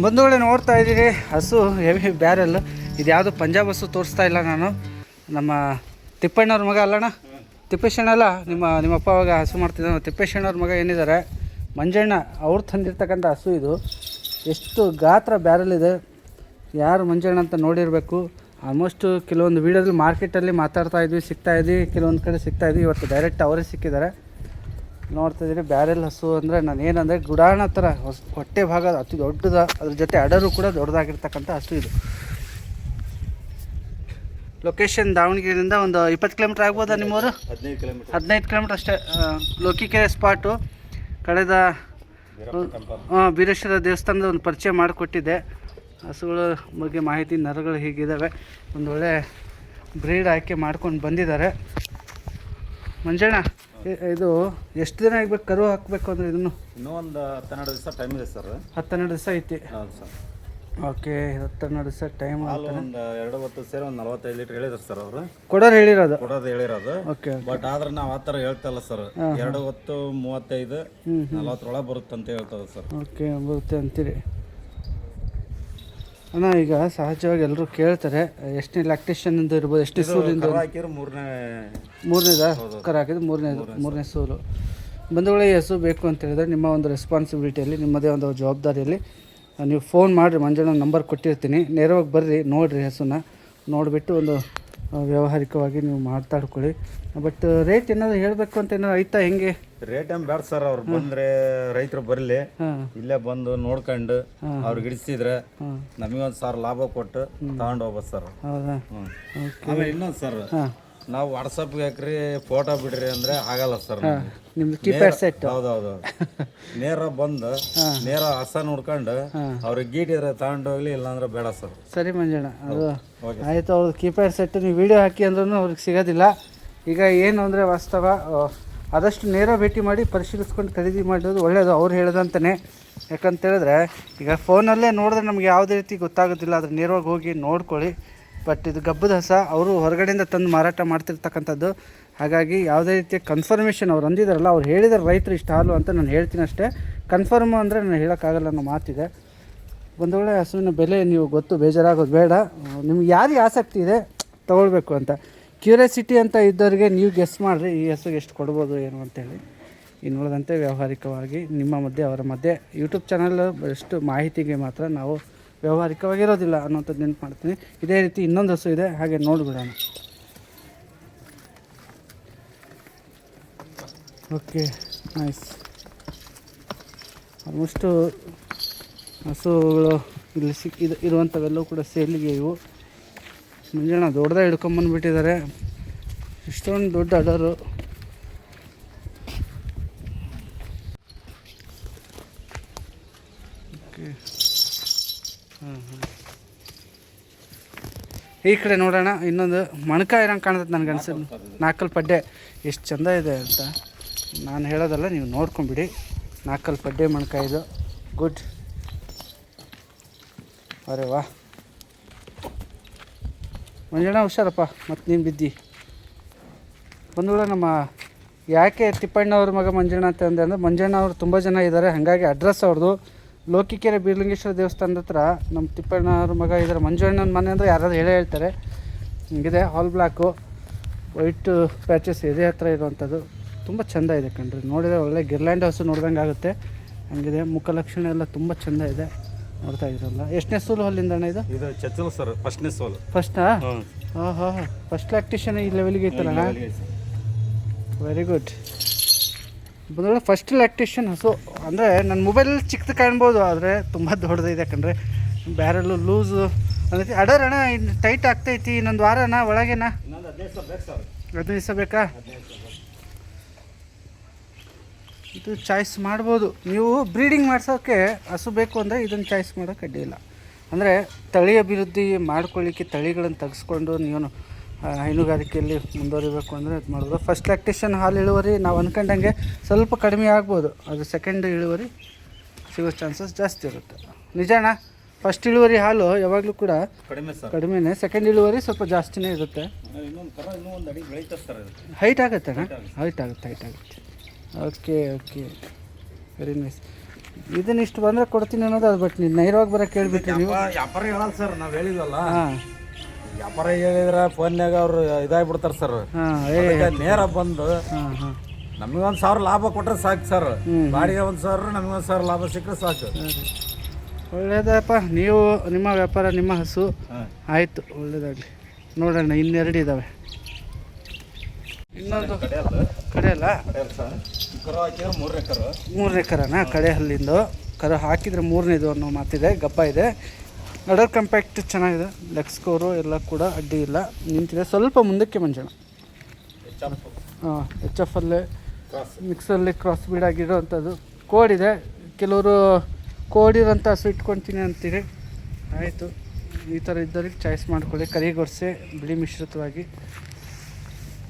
ಬಂಧುಗಳೇ ನೋಡ್ತಾ ಇದ್ದೀರಿ ಹಸು ಹೆವಿ ಬ್ಯಾರೆಲ್. ಇದು ಯಾವುದು ಪಂಜಾಬ್ ಹಸು ತೋರಿಸ್ತಾ ಇಲ್ಲ ನಾನು. ನಮ್ಮ ತಿಪ್ಪಣ್ಣವ್ರ ಮಗ ಅಲ್ಲಣ್ಣ, ತಿಪ್ಪೇಶಣ್ಣ ಅಲ್ಲ, ನಿಮ್ಮಪ್ಪ ಅವಾಗ ಹಸು ಮಾಡ್ತಿದ್ದ ತಿಪ್ಪೇಶಣ್ಣವ್ರ ಮಗ ಏನಿದ್ದಾರೆ ಮಂಜಣ್ಣ, ಅವ್ರು ತಂದಿರ್ತಕ್ಕಂಥ ಹಸು ಇದು. ಎಷ್ಟು ಗಾತ್ರ ಬ್ಯಾರೆಲ್ ಇದೆ, ಯಾರು ಮಂಜಣ್ಣ ಅಂತ ನೋಡಿರಬೇಕು. ಆಲ್ಮೋಸ್ಟ್ ಕೆಲವೊಂದು ವೀಡಿಯೋದಲ್ಲಿ ಮಾರ್ಕೆಟಲ್ಲಿ ಮಾತಾಡ್ತಾ ಇದ್ವಿ, ಸಿಗ್ತಾಯಿದ್ವಿ, ಕೆಲವೊಂದು ಕಡೆ ಸಿಗ್ತಾಯಿದ್ವಿ. ಇವತ್ತು ಡೈರೆಕ್ಟ್ ಅವರೇ ಸಿಕ್ಕಿದ್ದಾರೆ. ನೋಡ್ತಾ ಇದ್ದೀರಿ ಬ್ಯಾರೆಲ್ ಹಸು ಅಂದರೆ ನಾನು ಏನಂದರೆ ಗುಡಾಣ ಥರ ಹೊಟ್ಟೆ ಭಾಗ ಅತಿ ದೊಡ್ಡದ, ಅದ್ರ ಜೊತೆ ಅಡರು ಕೂಡ ದೊಡ್ಡದಾಗಿರ್ತಕ್ಕಂಥ ಹಸು ಇದು. ಲೊಕೇಶನ್ ದಾವಣಗೆರೆಯಿಂದ ಒಂದು 20 ಕಿಲೋಮೀಟ್ರ್ ಆಗ್ಬೋದಾ ನಿಮ್ಮವರು? 15 ಕಿಲೋಮೀಟ್ರ್ ಅಷ್ಟೇ. ಲೋಕಿಕೆರೆ ಸ್ಪಾಟು. ಕಳೆದ ಬೀರೇಶ್ವರ ದೇವಸ್ಥಾನದ ಒಂದು ಪರಿಚಯ ಮಾಡಿಕೊಟ್ಟಿದ್ದೆ. ಹಸುಗಳ ಬಗ್ಗೆ ಮಾಹಿತಿ, ನರಗಳು ಹೀಗಿದ್ದಾವೆ. ಒಂದು ಒಳ್ಳೆ ಬ್ರೀಡ್ ಆಯ್ಕೆ ಮಾಡ್ಕೊಂಡು ಬಂದಿದ್ದಾರೆ. ಮಂಜಣ್ಣ, ಇದು ಎಷ್ಟು ದಿನ ಆಗಬೇಕು ಕರು ಹಾಕಬೇಕು ಅಂದರೆ? ಇದನ್ನು ಇನ್ನೂ ಒಂದು 12 ದಿವಸ ಟೈಮ್ ಇದೆ ಸರ್. 12 ದಿವಸ ಐತಿ. ಹೌದು ಸರ್. ಓಕೆ, 12 ದಿವಸ ಟೈಮ್. ಹಾಲು ಒಂದು 2 ಹೊತ್ತು ಸೇರಿ ಒಂದು 45 ಲೀಟ್ರ್ ಹೇಳಿದ್ರು ಸರ್ ಅವರು. ಕೊಡೋರು ಹೇಳಿರೋದು? ಕೊಡೋದು ಹೇಳಿರೋದು. ಓಕೆ. ಬಟ್ ಆದ್ರೆ ನಾವು ಆ ಥರ ಹೇಳ್ತಲ್ಲ ಸರ್. 2 ಹೊತ್ತು 35 40 ಬರುತ್ತೆ ಅಂತ ಹೇಳ್ತದೆ ಸರ್. ಓಕೆ, ಬರುತ್ತೆ ಅಂತೀರಿ ಅಣ್ಣ. ಈಗ ಸಹಜವಾಗಿ ಎಲ್ಲರೂ ಕೇಳ್ತಾರೆ ಎಷ್ಟನೇ ಲ್ಯಾಕ್ಟೇಷನಿಂದ ಇರ್ಬೋದು, ಎಷ್ಟನೇ ಸೂಲಿಂದ ಹಾಕಿದ್ರು ಮೂರನೇದಾ ಕರ ಹಾಕಿದ್ರು ಮೂರನೇ ಸೂಲು. ಬಂಧುಗಳೇ, ಈ ಹಸು ಬೇಕು ಅಂತ ಹೇಳಿದ್ರೆ ನಿಮ್ಮ ಒಂದು ರೆಸ್ಪಾನ್ಸಿಬಿಲಿಟಿಯಲ್ಲಿ, ನಿಮ್ಮದೇ ಒಂದು ಜವಾಬ್ದಾರಿಯಲ್ಲಿ ನೀವು ಫೋನ್ ಮಾಡಿರಿ. ಮಂಜಣ್ಣ ನಂಬರ್ ಕೊಟ್ಟಿರ್ತೀನಿ, ನೇರವಾಗಿ ಬರ್ರಿ, ನೋಡಿರಿ ಹಸುನ. ನೋಡಿಬಿಟ್ಟು ಒಂದು ವ್ಯಾವಹಾರಿಕವಾಗಿ ನೀವು ಮಾತಾಡ್ಕೊಳ್ಳಿ. ಬಟ್ ರೇಟ್ ಏನಾದ್ರು ಹೇಳಬೇಕು ಅಂತ ಏನಾದ್ರು ಐತಾ? ಹೆಂಗೆ ರೇಟ್ ಏನು ಬೇಡ ಸರ್. ಅವ್ರು ಬಂದರೆ ರೈತರು ಬರಲಿ, ಇಲ್ಲೇ ಬಂದು ನೋಡ್ಕೊಂಡು ಅವ್ರಿಗೆ ಹಿಡಿಸಿದ್ರೆ ನಮಗೊಂದು ಸಾವಿರ ಲಾಭ ಕೊಟ್ಟು ತಗೊಂಡು ಹೋಗ್ಬೋದು ಸರ್. ಹೌದಾ? ಆಮೇಲೆ ಇನ್ನೊಂದು ಸರ್, ನಾವು ವಾಟ್ಸಪ್ಗೆ ಹಾಕ್ರಿ ಫೋಟೋ ಬಿಡ್ರಿ ಅಂದರೆ ಆಗಲ್ಲ ಸರ್. ನಿಮ್ದು ಕೀಪ್ಯಾಡ್ ಸೆಟ್? ಹೌದೌದು. ನೇರ ಬಂದು ನೇರ ಹಸ ನೋಡ್ಕೊಂಡು ಅವ್ರಿಗೆ ಗೀಟಿದ್ರೆ ತಗೊಂಡು ಹೋಗ್ಲಿ, ಇಲ್ಲಾಂದ್ರೆ ಬೇಡ ಸರ್. ಸರಿ ಮಂಜಣ್ಣ, ಅದು ಆಯಿತು. ಅವ್ರದ್ದು ಕೀಪ್ಯಾಡ್ ಸೆಟ್ ನೀವು ವಿಡಿಯೋ ಹಾಕಿ ಅಂದ್ರೂ ಅವ್ರಿಗೆ ಸಿಗೋದಿಲ್ಲ. ಈಗ ಏನು ಅಂದರೆ ವಾಸ್ತವ, ಆದಷ್ಟು ನೇರ ಭೇಟಿ ಮಾಡಿ ಪರಿಶೀಲಿಸ್ಕೊಂಡು ಖರೀದಿ ಮಾಡೋದು ಒಳ್ಳೆಯದು, ಅವ್ರು ಹೇಳೋದಂತಲೇ. ಯಾಕಂತೇಳಿದ್ರೆ ಈಗ ಫೋನಲ್ಲೇ ನೋಡಿದ್ರೆ ನಮ್ಗೆ ಯಾವುದೇ ರೀತಿ ಗೊತ್ತಾಗೋದಿಲ್ಲ, ಅದ್ರ ನೇರವಾಗಿ ಹೋಗಿ ನೋಡ್ಕೊಳ್ಳಿ. ಬಟ್ ಇದು ಗಬ್ಬದ ಹಸ, ಅವರು ಹೊರಗಡೆಯಿಂದ ತಂದು ಮಾರಾಟ ಮಾಡ್ತಿರ್ತಕ್ಕಂಥದ್ದು. ಹಾಗಾಗಿ ಯಾವುದೇ ರೀತಿಯ ಕನ್ಫರ್ಮೇಷನ್ ಅವ್ರು ಅಂದಿದ್ದಾರಲ್ಲ, ಅವ್ರು ಹೇಳಿದಾರೆ ರೈತರು ಇಷ್ಟು ಹಾಲು ಅಂತ ನಾನು ಹೇಳ್ತೀನಿ ಅಷ್ಟೇ. ಕನ್ಫರ್ಮ್ ಅಂದರೆ ನಾನು ಹೇಳೋಕ್ಕಾಗಲ್ಲ ಅನ್ನೋ ಮಾತಿದೆ. ಒಂದು ವೇಳೆ ಹಸುವಿನ ಬೆಲೆ ನೀವು ಗೊತ್ತು, ಬೇಜಾರಾಗೋದು ಬೇಡ. ನಿಮ್ಗೆ ಯಾರಿಗೆ ಆಸಕ್ತಿ ಇದೆ ತೊಗೊಳ್ಬೇಕು ಅಂತ, ಕ್ಯೂರಿಯಾಸಿಟಿ ಅಂತ ಇದ್ದವರಿಗೆ ನೀವು ಗೆಸ್ ಮಾಡಿರಿ ಈ ಹಸುಗೆ ಎಷ್ಟು ಕೊಡ್ಬೋದು ಏನು ಅಂತೇಳಿ. ಇನ್ನುಳಿದಂತೆ ವ್ಯಾವಹಾರಿಕವಾಗಿ ನಿಮ್ಮ ಮಧ್ಯೆ ಅವರ ಮಧ್ಯೆ ಯೂಟ್ಯೂಬ್ ಚಾನಲ್ ಎಷ್ಟು ಮಾಹಿತಿಗೆ ಮಾತ್ರ ನಾವು ವ್ಯಾವಹಾರಿಕವಾಗಿರೋದಿಲ್ಲ ಅನ್ನೋಂಥದ್ದು ನೆನಪು ಮಾಡ್ತೀನಿ. ಇದೇ ರೀತಿ ಇನ್ನೊಂದು ಹಸು ಇದೆ, ಹಾಗೆ ನೋಡಿಬಿಡೋಣ. Okay, nice. ಆಲ್ಮೋಸ್ಟು ಹಸುಗಳು ಇಲ್ಲಿ ಇರುವಂಥವೆಲ್ಲವೂ ಕೂಡ ಸೇಲಿಗೆ ಇವು. ಮುಂಜಾನೆ ದೊಡ್ಡದಾಗಿ ಹಿಡ್ಕೊಂಬಂದುಬಿಟ್ಟಿದ್ದಾರೆ. ಇಷ್ಟೊಂದು ದೊಡ್ಡ ಅಡರು. ಓಕೆ, ಈ ಕಡೆ ನೋಡೋಣ. ಇನ್ನೊಂದು ಮಣಕ ಇರಂಗೆ ಕಾಣ್ತದೆ ನನಗೆ ಅನ್ಸೋದು. 4 ಪಡ್ಡೆ ಎಷ್ಟು ಚೆಂದ ಇದೆ ಅಂತ ನಾನು ಹೇಳೋದಲ್ಲ, ನೀವು ನೋಡ್ಕೊಂಬಿಡಿ. 4 ಪಡ್ಡೆ ಮಣಕ ಇದು. ಗುಡ್. ಅರೆ ವಾ ಮಂಜಣ್ಣ, ಹುಷಾರಪ್ಪ, ಮತ್ತು ನೀನು ಬಿದ್ದಿ. ಬಂದ್ಬಿಡ. ನಮ್ಮ ಯಾಕೆ ತಿಪ್ಪಣ್ಣವ್ರ ಮಗ ಮಂಜಣ್ಣ ಅಂತ ಅಂದೆ ಅಂದರೆ, ಮಂಜಣ್ಣ ಅವರು ತುಂಬ ಜನ ಇದ್ದಾರೆ, ಹಾಗಾಗಿ ಅಡ್ರೆಸ್ ಅವ್ರದ್ದು ಲೋಕಿಕೆರೆ ಬೀರಲಿಂಗೇಶ್ವರ ದೇವಸ್ಥಾನದ ಹತ್ರ ನಮ್ಮ ತಿಪ್ಪಣ್ಣವ್ರ ಮಗ ಇದ್ದಾರೆ. ಮಂಜಣ್ಣನ ಮನೆ ಅಂದರೆ ಯಾರಾದ್ರು ಹೇಳ್ತಾರೆ. ಹಿಂಗಿದೆ, ಹಾಲ್ ಬ್ಲಾಕು, ವೈಟ್ ಪ್ಯಾಚಸ್ ಎದೆ ಹತ್ರ ಇರುವಂಥದ್ದು. ತುಂಬ ಚೆಂದ ಇದೆ ಕಣ್ರಿ, ನೋಡಿದರೆ ಒಳ್ಳೆ ಗಿರ್ಲ್ಯಾಂಡ್ ಹಸು ನೋಡ್ದಂಗೆ ಆಗುತ್ತೆ. ಹಂಗಿದೆ, ಮುಖಲಕ್ಷಣ ಎಲ್ಲ ತುಂಬ ಚೆಂದ ಇದೆ. ನೋಡ್ತಾ ಇದ್ರಲ್ಲ. ಎಷ್ಟನೇ ಸೋಲು ಅಲ್ಲಿಂದ ಅಣ್ಣ ಇದು? ಇದು ಚಚ್ಚಲು ಸರ್, ಫಸ್ಟ್ನೇ ಸೋಲು. ಫಸ್ಟಾ? ಹಾಂ, ಫಸ್ಟ್ ಲ್ಯಾಕ್ಟೇಷನ್ ಈ ಲೆವೆಲ್ಗೆ ಇತ್ತಲ್ಲ. Very good. ಬಂದೊಳ್ಳೆ ಫಸ್ಟ್ ಲ್ಯಾಕ್ಟೇಷನ್ ಹಸು ಅಂದರೆ ನನ್ನ ಮೊಬೈಲಲ್ಲಿ ಚಿಕ್ಕದು ಕಾಣ್ಬೋದು, ಆದರೆ ತುಂಬ ದೊಡ್ಡದಿದೆ ಯಾಕಂದರೆ ಬ್ಯಾರಲ್ಲು ಲೂಸು ಅಂದರೆ ಅಡರಣ. ಇನ್ನು ಟೈಟ್ ಆಗ್ತೈತಿ. ಇನ್ನೊಂದು ವಾರನ ಒಳಗೇನಾ? 15 ದಿವಸ ಬೇಕಾ? ಇದು ಚಾಯ್ಸ್ ಮಾಡ್ಬೋದು ನೀವು. ಬ್ರೀಡಿಂಗ್ ಮಾಡ್ಸೋಕ್ಕೆ ಹಸು ಬೇಕು ಅಂದರೆ ಇದನ್ನು ಚಾಯ್ಸ್ ಮಾಡೋಕ್ಕೆ ಅಡ್ಡಿಯಿಲ್ಲ. ಅಂದರೆ ತಳಿ ಅಭಿವೃದ್ಧಿ ಮಾಡ್ಕೊಳ್ಳಿಕ್ಕೆ ತಳಿಗಳನ್ನು ತೆಗೆಸ್ಕೊಂಡು ನೀವು ಹೈನುಗಾರಿಕೆಯಲ್ಲಿ ಮುಂದುವರಿಬೇಕು ಅಂದರೆ ಇದು ಮಾಡ್ಬೋದು. ಫಸ್ಟ್ ಲ್ಯಾಕ್ಟೇಷನ್ ಹಾಲು ಇಳುವರಿ ನಾವು ಅಂದ್ಕೊಂಡಂಗೆ ಸ್ವಲ್ಪ ಕಡಿಮೆ ಆಗ್ಬೋದು, ಅದು ಸೆಕೆಂಡ್ ಇಳುವರಿ ಸಿಗೋ ಚಾನ್ಸಸ್ ಜಾಸ್ತಿ ಇರುತ್ತೆ. ನಿಜಾಣ? ಫಸ್ಟ್ ಇಳುವರಿ ಹಾಲು ಯಾವಾಗಲೂ ಕೂಡ ಕಡಿಮೆನೇ, ಸೆಕೆಂಡ್ ಇಳುವರಿ ಸ್ವಲ್ಪ ಜಾಸ್ತಿನೇ ಇರುತ್ತೆ. ಹೈಟ್ ಆಗುತ್ತೆ ಅಣ್ಣ, ಹೈಟ್ ಆಗುತ್ತೆ. Okay, very nice. ಇದನ್ನ ಇಷ್ಟು ಬಂದರೆ ಕೊಡ್ತೀನಿ ಅನ್ನೋದು ಅದು ಬಟ್ ನೀವು ನೇರವಾಗಿ ಬರೋಕೆ ಕೇಳಿಬಿಟ್ರಿ ನೀವು. ವ್ಯಾಪಾರ ಹೇಳಲ್ಲ ಸರ್, ನಾವು ಹೇಳಿದ್ವಲ್ಲ. ಹಾಂ ವ್ಯಾಪಾರ ಹೇಳಿದ್ರೆ ಫೋನ್ಯಾಗ ಅವ್ರು ಇದಾಗ್ಬಿಡ್ತಾರೆ ಸರ್. ಹಾಂ ನೇರ ಬಂದು ಹಾಂ ಹಾಂ ನಮಗೆ 1,000 ಲಾಭ ಕೊಟ್ಟರೆ ಸಾಕು ಸರ್. ಬಾಡಿಗೆ 1,000, ನಮಗೆ 1,000 ಲಾಭ ಸಿಕ್ಕರೆ ಸಾಕು. ಒಳ್ಳೇದಪ್ಪ. ನೀವು ನಿಮ್ಮ ವ್ಯಾಪಾರ, ನಿಮ್ಮ ಹಸು ಆಯಿತು, ಒಳ್ಳೇದಾಗಲಿ. ನೋಡೋಣ, ಇನ್ನೆರಡು ಇದ್ದಾವೆ. ಇನ್ನೊಂದು ಕಡೆ ಅಲ್ಲ, 3 ಎಕರೆ. 3 ಎಕರೆನಾ? ಕಡೆ ಹಲ್ಲಿಂದು ಕರು ಹಾಕಿದರೆ 3ನೇದು ಅನ್ನೋ ಮಾತಿದೆ. ಗಬ್ಬ ಇದೆ, ಅಡರ್ ಕಂಪ್ಯಾಕ್ಟ್ ಚೆನ್ನಾಗಿದೆ. ಲೆಗ್ ಸ್ಕೋರು ಎಲ್ಲ ಕೂಡ ಅಡ್ಡಿ ಇಲ್ಲ, ನಿಂತಿದೆ. ಸ್ವಲ್ಪ ಮುಂದಕ್ಕೆ ಮಂಜಣ. ಹಾಂ, HF ಅಲ್ಲೇ ಮಿಕ್ಸಲ್ಲಿ ಕ್ರಾಸ್ ಬೀಡ್ ಆಗಿರೋವಂಥದ್ದು. ಕೋಡಿದೆ. ಕೆಲವರು ಕೋಡಿರೋಂಥ ಹಸು ಇಟ್ಕೊತೀನಿ ಅಂತೀರಿ. ಆಯಿತು, ಈ ಥರ ಇದ್ದವ್ರಿಗೆ ಚಾಯ್ಸ್ ಮಾಡ್ಕೊಳ್ಳಿ. ಕರಿಗೊರ್ಸೆ ಬಿಳಿ ಮಿಶ್ರಿತವಾಗಿ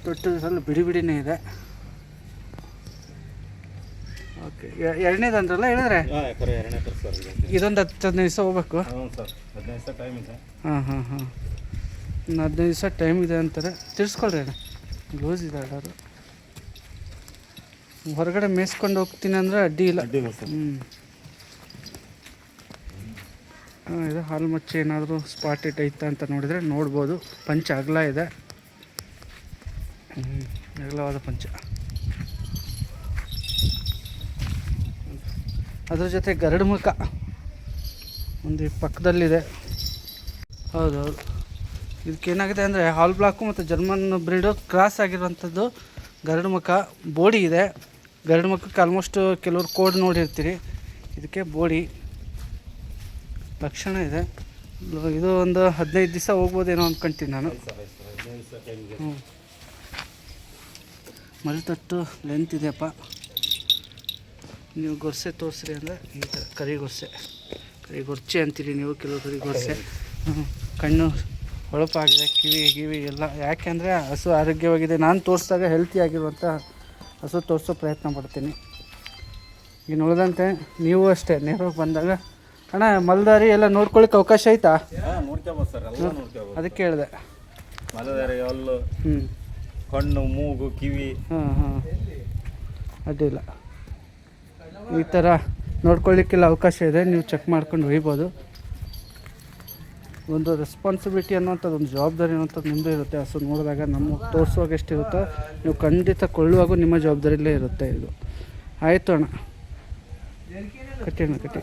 ತೊಟ್ಟದಲ್ಲಿ ಬಿಡಿ ಬಿಡಿನೇ ಇದೆ. ಓಕೆ, ಎರಡನೇದು ಅಂದ್ರಲ್ಲ ಹೇಳಿದ್ರೆ ಇದೊಂದು 10-15 ದಿವಸ ಹೋಗ್ಬೇಕು. ಹಾಂ ಹಾಂ ಹಾಂ, ಇನ್ನು 15 ದಿವಸ ಟೈಮ್ ಇದೆ ಅಂತಾರೆ. ತಿಳಿಸ್ಕೊಳ್ರಿ ಅಣ್ಣ, ಲೂಸ್ ಇದೆ ಆಡೋರು. ಹೊರಗಡೆ ಮೇಯಿಸ್ಕೊಂಡು ಹೋಗ್ತೀನಿ ಅಂದರೆ ಅಡ್ಡಿ ಇಲ್ಲ. ಇದು ಹಾಲು ಮಚ್ಚೆ ಏನಾದರೂ ಸ್ಪಾಟೆಡ್ ಐತಾ ಅಂತ ನೋಡಿದರೆ ನೋಡ್ಬೋದು. ಪಂಚ ಅಗಲ ಇದೆ, ಅಗಲವಾದ ಪಂಚ. ಅದ್ರ ಜೊತೆ ಗರಡು ಮುಖ ಒಂದು ಪಕ್ಕದಲ್ಲಿದೆ. ಹೌದೌದು, ಇದಕ್ಕೇನಾಗಿದೆ ಅಂದರೆ ಹಾಲ್ ಬ್ಲಾಕು ಮತ್ತು ಜರ್ಮನ್ ಬ್ರೀಡು ಕ್ರಾಸ್ ಆಗಿರುವಂಥದ್ದು. ಗರಡು ಮುಖ ಬೋಡಿ ಇದೆ. ಗರಡು ಮುಖಕ್ಕೆ ಆಲ್ಮೋಸ್ಟ್ ಕೆಲವರು ಕೋಡ್ ನೋಡಿರ್ತೀರಿ. ಇದಕ್ಕೆ ಬೋಡಿ ಲಕ್ಷಣ ಇದೆ. ಇದು ಒಂದು 15 ದಿವಸ ಹೋಗ್ಬೋದೇನೋ ಅಂದ್ಕೊಂತೀನಿ ನಾನು. ಹ್ಞೂ, ಮರಿತಟ್ಟು ಲೆಂತ್ ಇದೆಯಪ್ಪ. ನೀವು ಗೊರ್ಸೆ ತೋರಿಸ್ರಿ ಅಂದರೆ ಈ ಥರ ಕರಿಗೊರ್ಚೆ ಅಂತೀರಿ ನೀವು, ಕೆಲವು ಕರಿಗೊರ್ಸೆ. ಕಣ್ಣು ಹೊಳಪಾಗಿದೆ, ಕಿವಿ ಎಲ್ಲ. ಯಾಕೆಂದರೆ ಹಸು ಆರೋಗ್ಯವಾಗಿದೆ. ನಾನು ತೋರಿಸಿದಾಗ ಹೆಲ್ತಿ ಆಗಿರುವಂಥ ಹಸು ತೋರಿಸೋ ಪ್ರಯತ್ನ ಪಡ್ತೀನಿ. ಇನ್ನು ಉಳಿದಂತೆ ನೀವು ಅಷ್ಟೇ ನೇರವಾಗಿ ಬಂದಾಗ ಅಣ್ಣ ಮಲ್ದಾರಿ ಎಲ್ಲ ನೋಡ್ಕೊಳ್ಳಿಕ್ಕೆ ಅವಕಾಶ ಐತಾ? ನೋಡ್ಕೋಬೋದು ಸರ್, ಎಲ್ಲ ನೋಡ್ಕೋಬೋದು. ಅದಕ್ಕೆ ಹೇಳಿದೆ. ಮಲದಾರಿ, ಹಲ್ಲು, ಕಣ್ಣು, ಮೂಗು, ಕಿವಿ. ಹಾಂ, ಅಡ್ಡಿಲ್ಲ. ಈ ಥರ ನೋಡ್ಕೊಳ್ಳಿಕ್ಕೆಲ್ಲ ಅವಕಾಶ ಇದೆ. ನೀವು ಚೆಕ್ ಮಾಡ್ಕೊಂಡು ಒಯ್ಬೋದು. ಒಂದು ರೆಸ್ಪಾನ್ಸಿಬಿಲಿಟಿ ಅನ್ನೋಂಥದ್ದು, ಒಂದು ಜವಾಬ್ದಾರಿ ಅನ್ನೋಂಥದ್ದು ನಿಮ್ಮದೇ ಇರುತ್ತೆ. ಹಸು ನೋಡಿದಾಗ ನಮ್ಮ ತೋರಿಸುವಾಗ ಎಷ್ಟಿರುತ್ತೋ ನೀವು ಖಂಡಿತ ಕೊಳ್ಳುವಾಗೂ ನಿಮ್ಮ ಜವಾಬ್ದಾರಿಯಲ್ಲೇ ಇರುತ್ತೆ ಇದು. ಆಯಿತು ಅಣ್ಣ, ಕಟ್ಟಿ.